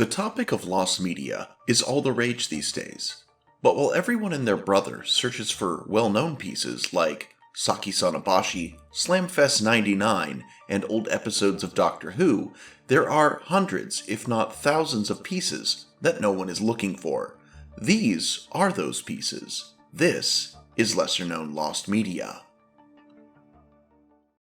The topic of lost media is all the rage these days. But while everyone and their brother searches for well-known pieces like Saki Sanabashi, Slamfest 99, and old episodes of Doctor Who, there are hundreds, if not thousands of pieces that no one is looking for. These are those pieces. This is lesser-known lost media.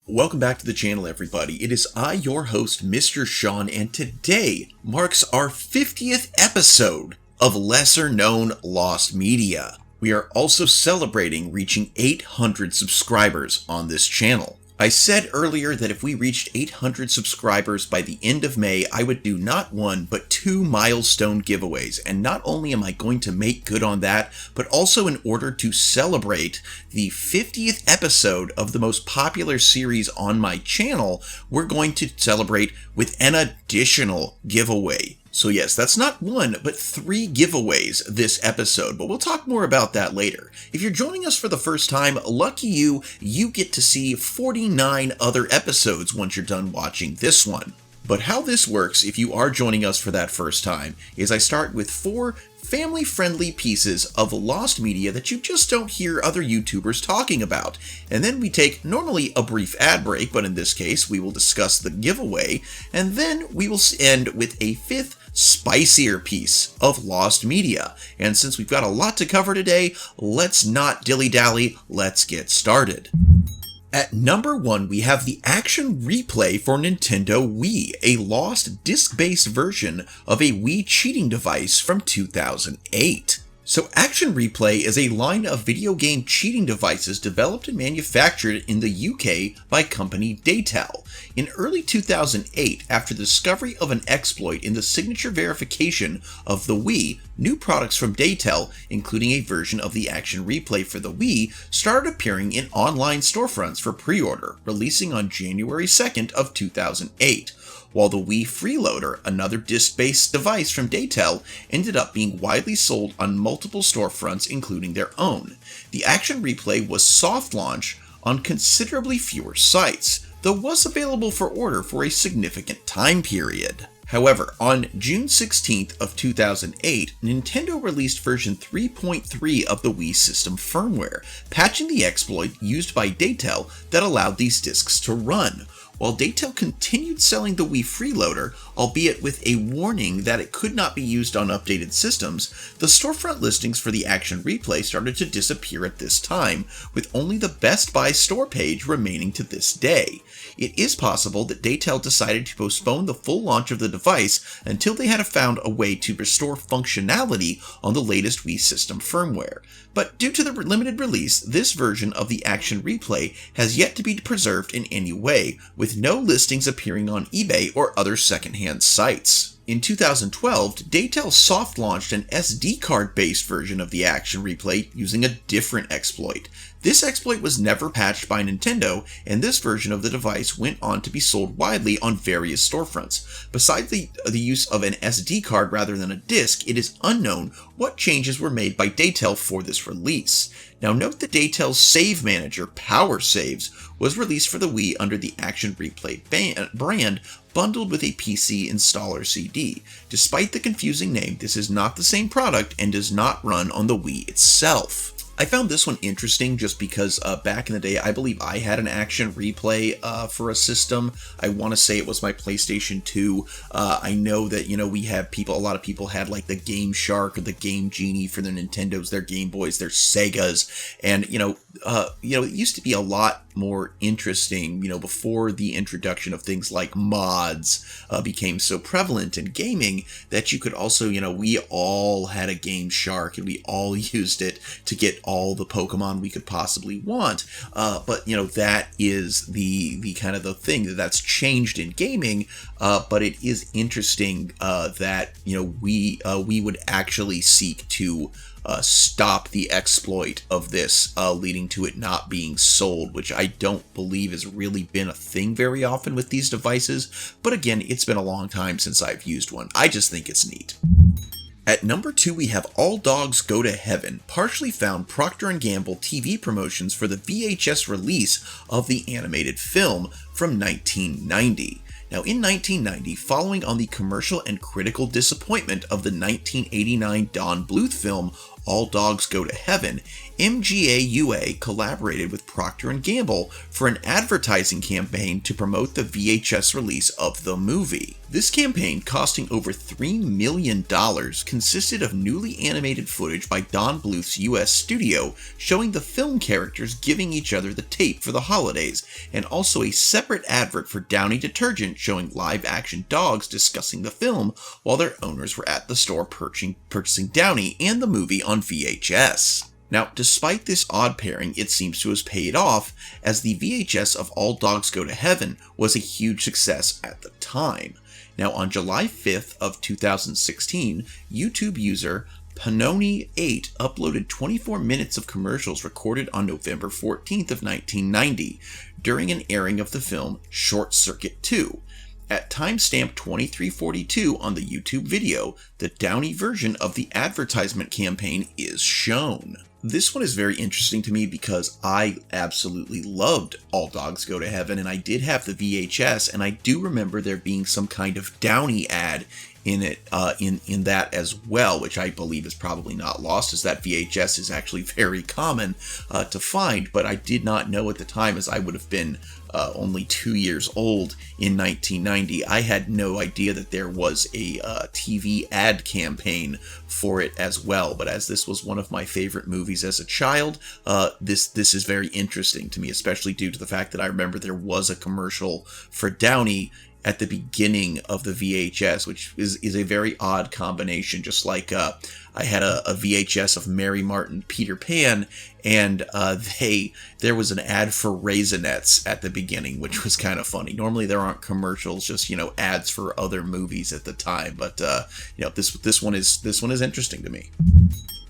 Welcome back to the channel, everybody. It is I, your host, Mr. Sean, and today marks our 50th episode of Lesser Known Lost Media. We are also celebrating reaching 800 subscribers on this channel. I said earlier that if we reached 800 subscribers by the end of May, I would do not one, but two milestone giveaways. And not only am I going to make good on that, but also in order to celebrate the 50th episode of the most popular series on my channel, we're going to celebrate with an additional giveaway. So yes, that's not one, but 3 giveaways this episode, but we'll talk more about that later. If you're joining us for the first time, lucky you, you get to see 49 other episodes once you're done watching this one. But how this works, if you are joining us for that first time, is I start with 4 family-friendly pieces of lost media that you just don't hear other YouTubers talking about. And then we take normally a brief ad break, but in this case we will discuss the giveaway, and then we will end with a 5th spicier piece of lost media. And since we've got a lot to cover today, let's not dilly-dally, let's get started. At number 1, we have the Action Replay for Nintendo Wii, a lost disc-based version of a Wii cheating device from 2008. So Action Replay is a line of video game cheating devices developed and manufactured in the UK by company Daytel. In early 2008, after the discovery of an exploit in the signature verification of the Wii, new products from Daytel, including a version of the Action Replay for the Wii, started appearing in online storefronts for pre-order, releasing on January 2nd of 2008. While the Wii Freeloader, another disc-based device from Daytel, ended up being widely sold on multiple storefronts, including their own. The Action Replay was soft launched on considerably fewer sites, though was available for order for a significant time period. However, on June 16th of 2008, Nintendo released version 3.3 of the Wii system firmware, patching the exploit used by Daytel that allowed these discs to run. While Daytel continued selling the Wii Freeloader, albeit with a warning that it could not be used on updated systems, the storefront listings for the Action Replay started to disappear at this time, with only the Best Buy store page remaining to this day. It is possible that Daytel decided to postpone the full launch of the device until they had found a way to restore functionality on the latest Wii system firmware. But due to the limited release, this version of the Action Replay has yet to be preserved in any way, with no listings appearing on eBay or other secondhand sites. In 2012, Daytel soft-launched an SD card-based version of the Action Replay using a different exploit. This exploit was never patched by Nintendo, and this version of the device went on to be sold widely on various storefronts. Besides the use of an SD card rather than a disc, it is unknown what changes were made by Daytel for this release. Now note that Daytel's save manager, Power Saves, was released for the Wii under the Action Replay brand, bundled with a PC installer CD. Despite the confusing name, this is not the same product and does not run on the Wii itself. I found this one interesting just because back in the day, I believe I had an Action Replay for a system. I want to say it was my PlayStation 2. I know that, we had a lot of people had like the Game Shark or the Game Genie for their Nintendos, their Game Boys, their Segas, and it used to be a lot more interesting, before the introduction of things like mods became so prevalent in gaming, that you could also, we all had a Game Shark and we all used it to get all the Pokemon we could possibly want. But that is the kind of the thing that's changed in gaming. But it is interesting that we would actually seek to stop the exploit of this, leading to it not being sold, which I don't believe has really been a thing very often with these devices. But again, it's been a long time since I've used one. I just think it's neat. At number 2, we have All Dogs Go to Heaven, partially found Procter & Gamble TV promotions for the VHS release of the animated film from 1990. Now, in 1990, following on the commercial and critical disappointment of the 1989 Don Bluth film All Dogs Go to Heaven, MGA UA collaborated with Procter & Gamble for an advertising campaign to promote the VHS release of the movie. This campaign, costing over $3 million, consisted of newly animated footage by Don Bluth's US studio showing the film characters giving each other the tape for the holidays, and also a separate advert for Downy detergent showing live-action dogs discussing the film while their owners were at the store purchasing Downy and the movie on VHS. Now, despite this odd pairing, it seems to have paid off, as the VHS of All Dogs Go to Heaven was a huge success at the time. Now, on July 5th of 2016, YouTube user Panoni8 uploaded 24 minutes of commercials recorded on November 14th of 1990 during an airing of the film Short Circuit 2. At timestamp 2342 on the YouTube video, the Downy version of the advertisement campaign is shown. This one is very interesting to me because I absolutely loved All Dogs Go to Heaven, and I did have the VHS, and I do remember there being some kind of Downy ad in it, in that as well, which I believe is probably not lost, as that VHS is actually very common to find, but I did not know at the time, as I would have been only 2 years old in 1990. I had no idea that there was a TV ad campaign for it as well, but as this was one of my favorite movies as a child, this is very interesting to me, especially due to the fact that I remember there was a commercial for Downy at the beginning of the VHS, which is a very odd combination. Just like I had a VHS of Mary Martin Peter Pan, and there was an ad for Raisinets at the beginning, which was kind of funny. Normally there aren't commercials, just ads for other movies at the time, but this one is interesting to me.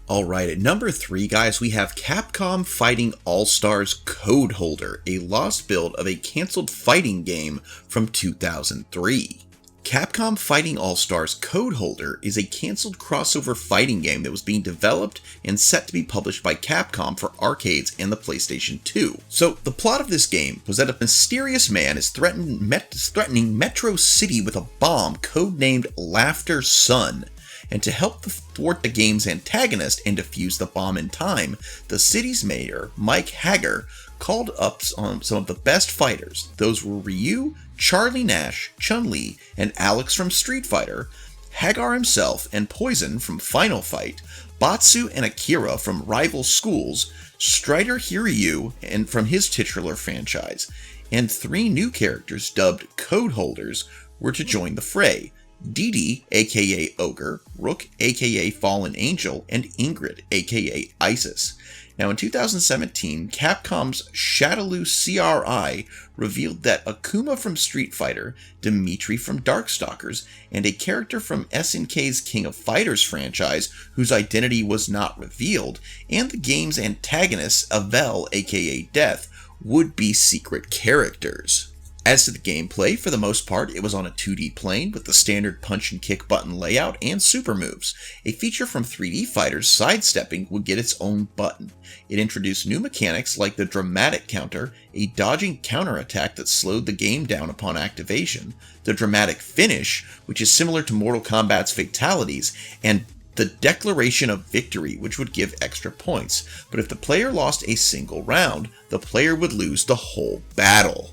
Alright, at number 3, guys, we have Capcom Fighting All-Stars Code Holder, a lost build of a cancelled fighting game from 2003. Capcom Fighting All-Stars Code Holder is a cancelled crossover fighting game that was being developed and set to be published by Capcom for arcades and the PlayStation 2. So, the plot of this game was that a mysterious man is threatening Metro City with a bomb codenamed Laughter Sun. And to help thwart the game's antagonist and defuse the bomb in time, the city's mayor, Mike Hagar, called up some of the best fighters. Those were Ryu, Charlie Nash, Chun-Li, and Alex from Street Fighter, Hagar himself and Poison from Final Fight, Batsu and Akira from Rival Schools, Strider Hiryu and from his titular franchise, and 3 new characters dubbed Code Holders were to join the fray. Didi, aka Ogre, Rook, aka Fallen Angel, and Ingrid, aka Isis. Now, in 2017, Capcom's Shadaloo CRI revealed that Akuma from Street Fighter, Dimitri from Darkstalkers, and a character from SNK's King of Fighters franchise, whose identity was not revealed, and the game's antagonist, Avel, aka Death, would be secret characters. As to the gameplay, for the most part, it was on a 2D plane with the standard punch and kick button layout and super moves. A feature from 3D fighters, sidestepping would get its own button. It introduced new mechanics like the dramatic counter, a dodging counterattack that slowed the game down upon activation, the dramatic finish, which is similar to Mortal Kombat's fatalities, and the declaration of victory, which would give extra points. But if the player lost a single round, the player would lose the whole battle.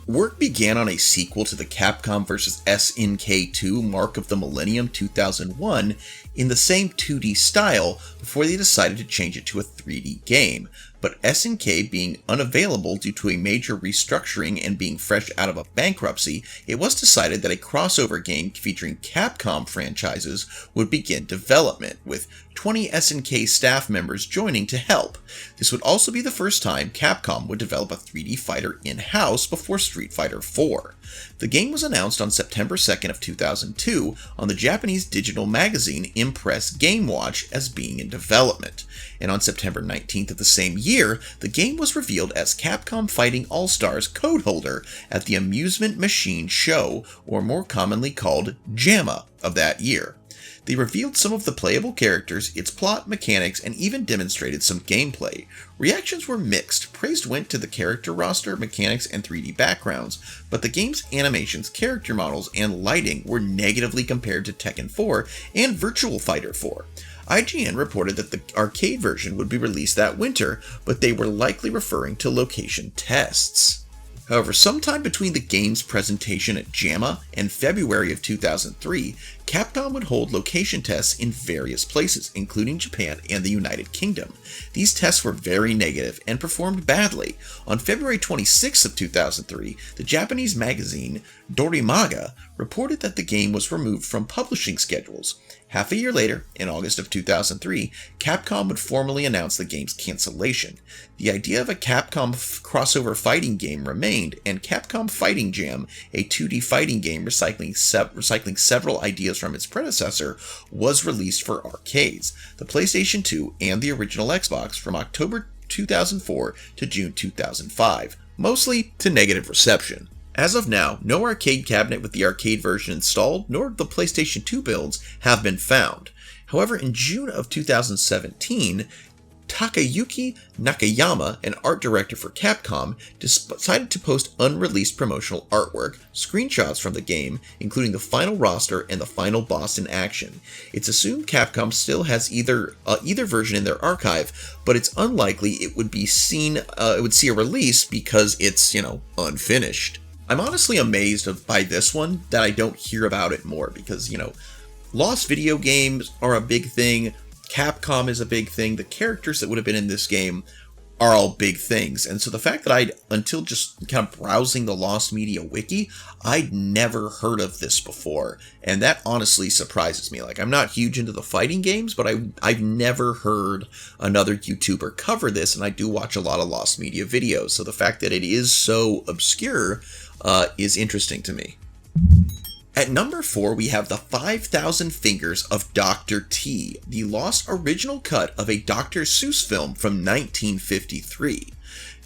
Work began on a sequel to the Capcom vs. SNK 2 Mark of the Millennium 2001 in the same 2D style before they decided to change it to a 3D game, but SNK being unavailable due to a major restructuring and being fresh out of a bankruptcy, it was decided that a crossover game featuring Capcom franchises would begin development, with 20 SNK staff members joining to help. This would also be the first time Capcom would develop a 3D fighter in-house before Street Fighter IV. The game was announced on September 2nd of 2002 on the Japanese digital magazine Impress Game Watch as being in development, and on September 19th of the same year, the game was revealed as Capcom Fighting All-Stars Code Holder at the Amusement Machine Show, or more commonly called JAMA, of that year. They revealed some of the playable characters, its plot, mechanics, and even demonstrated some gameplay. Reactions were mixed. Praise went to the character roster, mechanics, and 3D backgrounds, but the game's animations, character models, and lighting were negatively compared to Tekken 4 and Virtua Fighter 4. IGN reported that the arcade version would be released that winter, but they were likely referring to location tests. However, sometime between the game's presentation at JAMA and February of 2003, Capcom would hold location tests in various places, including Japan and the United Kingdom. These tests were very negative and performed badly. On February 26 of 2003, the Japanese magazine Dorimaga reported that the game was removed from publishing schedules. Half a year later, in August of 2003, Capcom would formally announce the game's cancellation. The idea of a Capcom crossover fighting game remained, and Capcom Fighting Jam, a 2D fighting game recycling several ideas from its predecessor, was released for arcades, the PlayStation 2, and the original Xbox from October 2004 to June 2005, mostly to negative reception. As of now, no arcade cabinet with the arcade version installed, nor the PlayStation 2 builds, have been found. However, in June of 2017, Takayuki Nakayama, an art director for Capcom, decided to post unreleased promotional artwork, screenshots from the game, including the final roster and the final boss in action. It's assumed Capcom still has either version in their archive, but it's unlikely it would see a release because it's, unfinished. I'm honestly amazed by this one that I don't hear about it more because, lost video games are a big thing. Capcom is a big thing. The characters that would have been in this game are all big things. And so the fact that until just kind of browsing the Lost Media wiki, I'd never heard of this before. And that honestly surprises me. Like, I'm not huge into the fighting games, but I've never heard another YouTuber cover this, and I do watch a lot of Lost Media videos. So the fact that it is so obscure is interesting to me. At number 4, we have the 5,000 Fingers of Dr. T, the lost original cut of a Dr. Seuss film from 1953.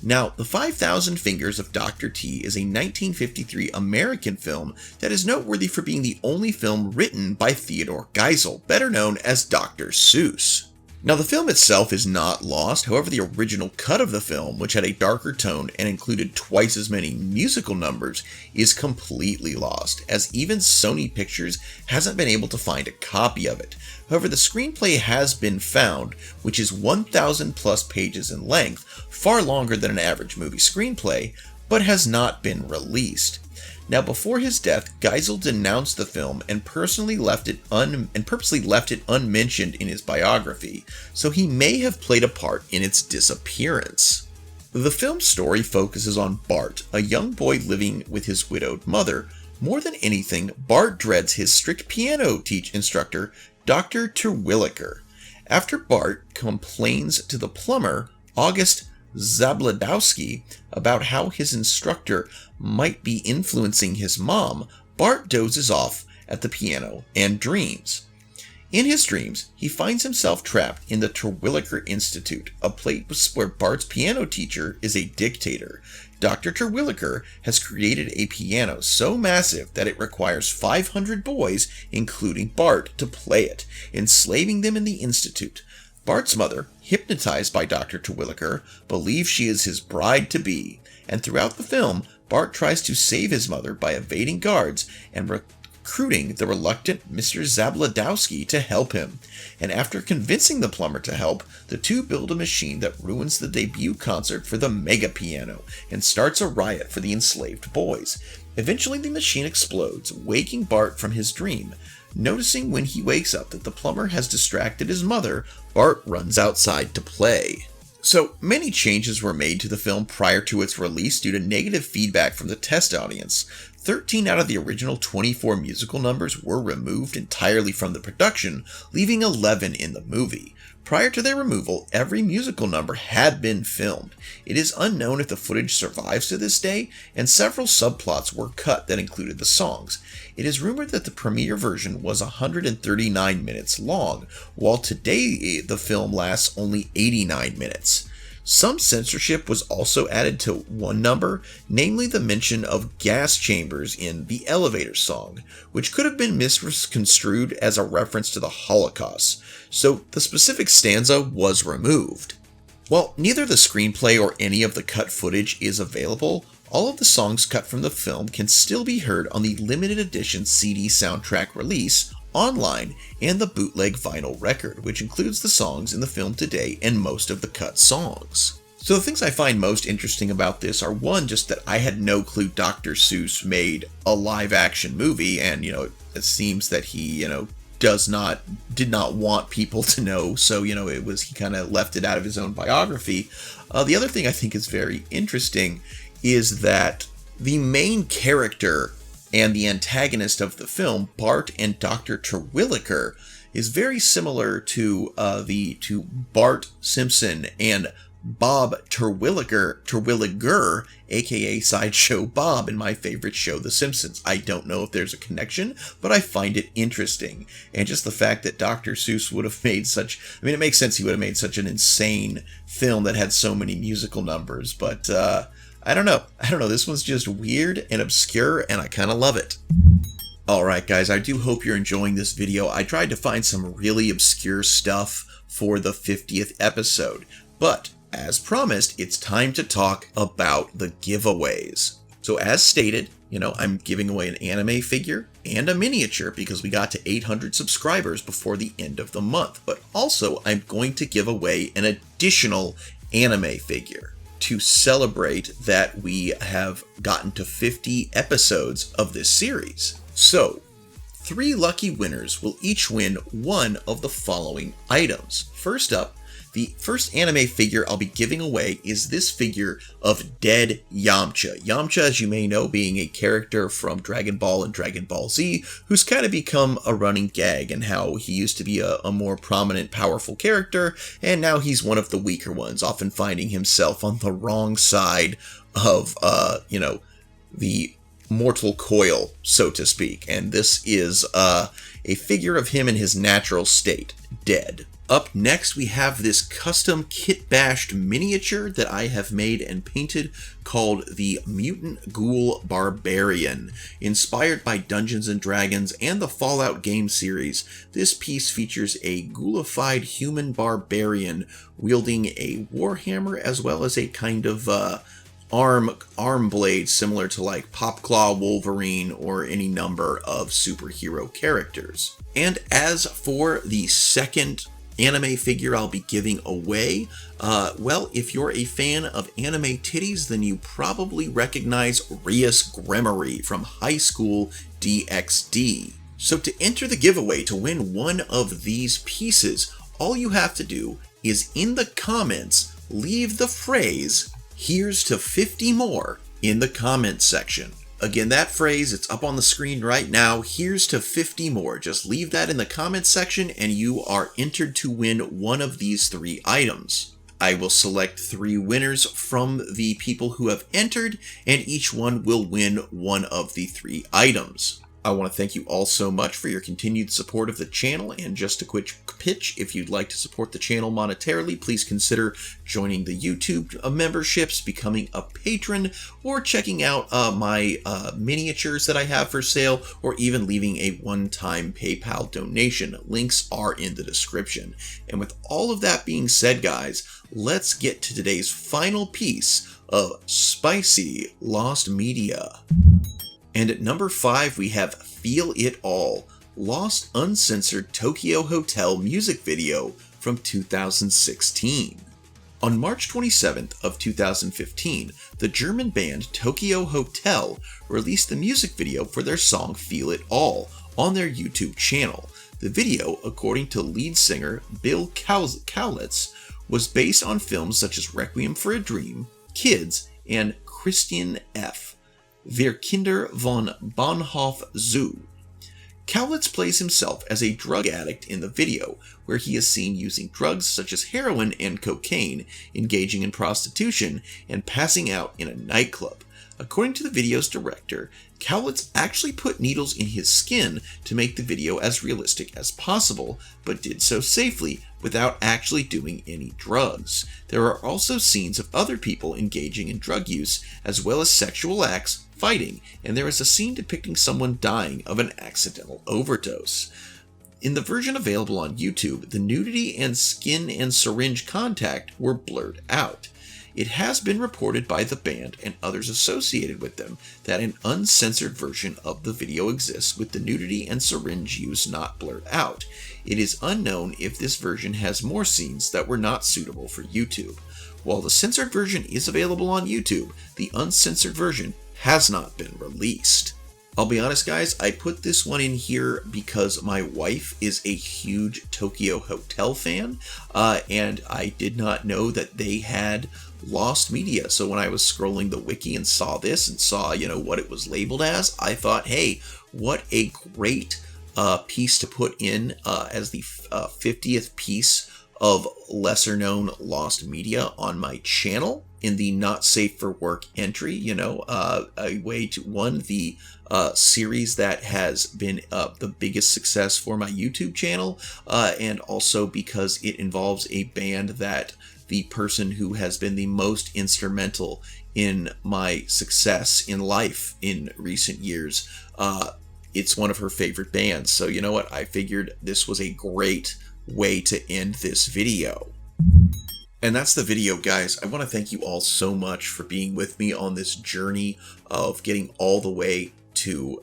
Now, The 5,000 Fingers of Dr. T is a 1953 American film that is noteworthy for being the only film written by Theodore Geisel, better known as Dr. Seuss. Now, the film itself is not lost. However, the original cut of the film, which had a darker tone and included twice as many musical numbers, is completely lost, as even Sony Pictures hasn't been able to find a copy of it. However, the screenplay has been found, which is 1,000 plus pages in length, far longer than an average movie screenplay, but has not been released. Now, before his death, Geisel denounced the film and purposely left it unmentioned in his biography, so he may have played a part in its disappearance. The film's story focuses on Bart, a young boy living with his widowed mother. More than anything, Bart dreads his strict piano instructor, Dr. Terwilliger. After Bart complains to the plumber, August Zabladowski, about how his instructor might be influencing his mom, Bart dozes off at the piano and dreams. In his dreams, he finds himself trapped in the Terwilliger Institute, a place where Bart's piano teacher is a dictator. Dr. Terwilliger has created a piano so massive that it requires 500 boys, including Bart, to play it, enslaving them in the institute. Bart's mother, hypnotized by Dr. Terwilliger, believes she is his bride-to-be, and throughout the film, Bart tries to save his mother by evading guards and recruiting the reluctant Mr. Zabladowski to help him. And after convincing the plumber to help, the two build a machine that ruins the debut concert for the Mega Piano and starts a riot for the enslaved boys. Eventually, the machine explodes, waking Bart from his dream. Noticing when he wakes up that the plumber has distracted his mother, Bart runs outside to play. So, many changes were made to the film prior to its release due to negative feedback from the test audience. 13 out of the original 24 musical numbers were removed entirely from the production, leaving 11 in the movie. Prior to their removal, every musical number had been filmed. It is unknown if the footage survives to this day, and several subplots were cut that included the songs. It is rumored that the premiere version was 139 minutes long, while today the film lasts only 89 minutes. Some censorship was also added to one number, namely the mention of gas chambers in the elevator song, which could have been misconstrued as a reference to the Holocaust, so the specific stanza was removed. While neither the screenplay or any of the cut footage is available, all of the songs cut from the film can still be heard on the limited edition CD soundtrack release online and the bootleg vinyl record, which includes the songs in the film today and most of the cut songs. So the things I find most interesting about this are, one, just that I had no clue Dr. Seuss made a live action movie, and it seems that he did not want people to know, so he kind of left it out of his own biography. The other thing I think is very interesting is that the main character and the antagonist of the film, Bart and Dr. Terwilliger, is very similar to Bart Simpson and Bob Terwilliger, aka Sideshow Bob, in my favorite show, The Simpsons. I don't know if there's a connection, but I find it interesting. And just the fact that Dr. Seuss would have made it makes sense he would have made such an insane film that had so many musical numbers, but I don't know. This one's just weird and obscure, and I kind of love it. Alright guys, I do hope you're enjoying this video. I tried to find some really obscure stuff for the 50th episode, but as promised, it's time to talk about the giveaways. So as stated, I'm giving away an anime figure and a miniature because we got to 800 subscribers before the end of the month, but also I'm going to give away an additional anime figure to celebrate that we have gotten to 50 episodes of this series. So, 3 lucky winners will each win one of the following items. First up, the first anime figure I'll be giving away is this figure of Dead Yamcha. Yamcha, as you may know, being a character from Dragon Ball and Dragon Ball Z, who's kind of become a running gag, and how he used to be a more prominent, powerful character, and now he's one of the weaker ones, often finding himself on the wrong side of, the mortal coil, so to speak. And this is a figure of him in his natural state, dead. Up next, we have this custom kit-bashed miniature that I have made and painted called the Mutant Ghoul Barbarian. Inspired by Dungeons & Dragons and the Fallout game series, this piece features a ghoulified human barbarian wielding a warhammer as well as a kind of arm blade similar to like Popclaw, Wolverine, or any number of superhero characters. And as for the second anime figure I'll be giving away, well, if you're a fan of anime titties, then you probably recognize Rias Gremory from High School DxD. So to enter the giveaway to win one of these pieces, all you have to do is in the comments leave the phrase "Here's to 50 more" in the comments section. Again, that phrase, it's up on the screen right now, "Here's to 50 more." Just leave that in the comments section and you are entered to win one of these 3 items. I will select 3 winners from the people who have entered, and each one will win one of the 3 items. I want to thank you all so much for your continued support of the channel, and just a quick pitch, if you'd like to support the channel monetarily, please consider joining the YouTube memberships, becoming a patron, or checking out my miniatures that I have for sale, or even leaving a one-time PayPal donation. Links are in the description. And with all of that being said, guys, let's get to today's final piece of spicy lost media. And at number 5, we have Feel It All, Lost Uncensored Tokyo Hotel music video from 2016. On March 27th of 2015, the German band Tokyo Hotel released the music video for their song Feel It All on their YouTube channel. The video, according to lead singer Bill Kaulitz, was based on films such as Requiem for a Dream, Kids, and Christian F. Wir Kinder von Bahnhof Zoo. Kaulitz plays himself as a drug addict in the video, where he is seen using drugs such as heroin and cocaine, engaging in prostitution, and passing out in a nightclub. According to the video's director, Cowlitz actually put needles in his skin to make the video as realistic as possible, but did so safely without actually doing any drugs. There are also scenes of other people engaging in drug use, as well as sexual acts, fighting, and there is a scene depicting someone dying of an accidental overdose. In the version available on YouTube, the nudity and skin and syringe contact were blurred out. It has been reported by the band and others associated with them that an uncensored version of the video exists with the nudity and syringe use not blurred out. It is unknown if this version has more scenes that were not suitable for YouTube. While the censored version is available on YouTube, the uncensored version has not been released. I'll be honest, guys, I put this one in here because my wife is a huge Tokyo Hotel fan, and I did not know that they had lost media. So when I was scrolling the wiki and saw this and saw, what it was labeled as, I thought, hey, what a great piece to put in as the 50th piece of lesser known lost media on my channel in the not safe for work entry. A way to the series that has been the biggest success for my YouTube channel, and also because it involves a band that the person who has been the most instrumental in my success in life in recent years. It's one of her favorite bands. So you know what? I figured this was a great way to end this video. And that's the video, guys. I want to thank you all so much for being with me on this journey of getting all the way to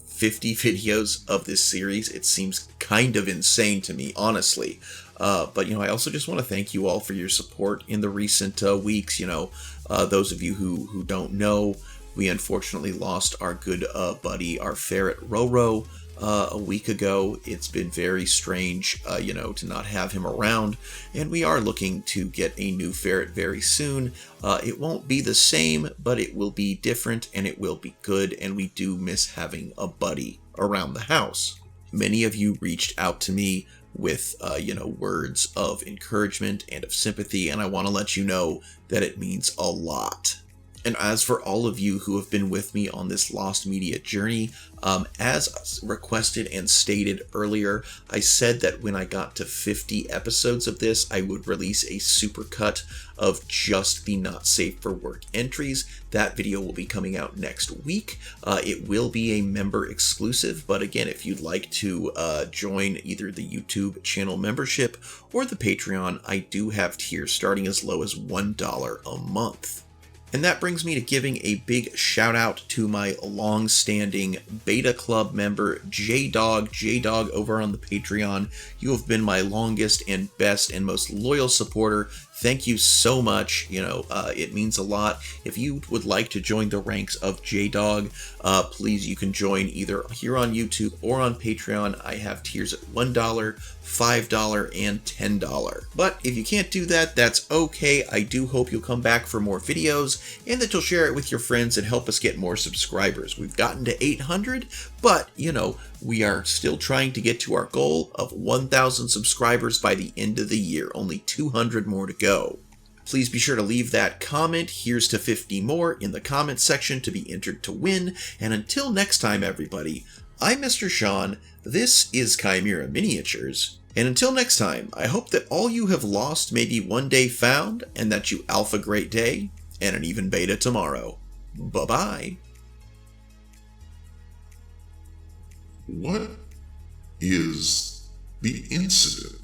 50 videos of this series. It seems kind of insane to me, honestly. But I also just want to thank you all for your support in the recent weeks. Those of you who don't know, we unfortunately lost our good buddy, our ferret Roro, a week ago. It's been very strange, to not have him around, and we are looking to get a new ferret very soon. It won't be the same, but it will be different, and it will be good, and we do miss having a buddy around the house. Many of you reached out to me with, words of encouragement and of sympathy, and I want to let you know that it means a lot. And as for all of you who have been with me on this lost media journey, as requested and stated earlier, I said that when I got to 50 episodes of this, I would release a supercut of just the not safe for work entries. That video will be coming out next week. It will be a member exclusive, but again, if you'd like to join either the YouTube channel membership or the Patreon, I do have tiers starting as low as $1 a month. And that brings me to giving a big shout out to my long-standing Beta Club member, J-Dog. J-Dog over on the Patreon. You have been my longest and best and most loyal supporter. Thank you so much. It means a lot. If you would like to join the ranks of J-Dog, please, you can join either here on YouTube or on Patreon. I have tiers at $1, $5, and $10. But if you can't do that, that's okay. I do hope you'll come back for more videos and that you'll share it with your friends and help us get more subscribers. We've gotten to 800, but, we are still trying to get to our goal of 1,000 subscribers by the end of the year. Only 200 more to go. Please be sure to leave that comment, here's to 50 more, in the comment section to be entered to win. And until next time, everybody, I'm Mr. Sean, this is Chimera Miniatures, and until next time, I hope that all you have lost may be one day found, and that you alpha great day, and an even beta tomorrow. Bye-bye. What is the incident?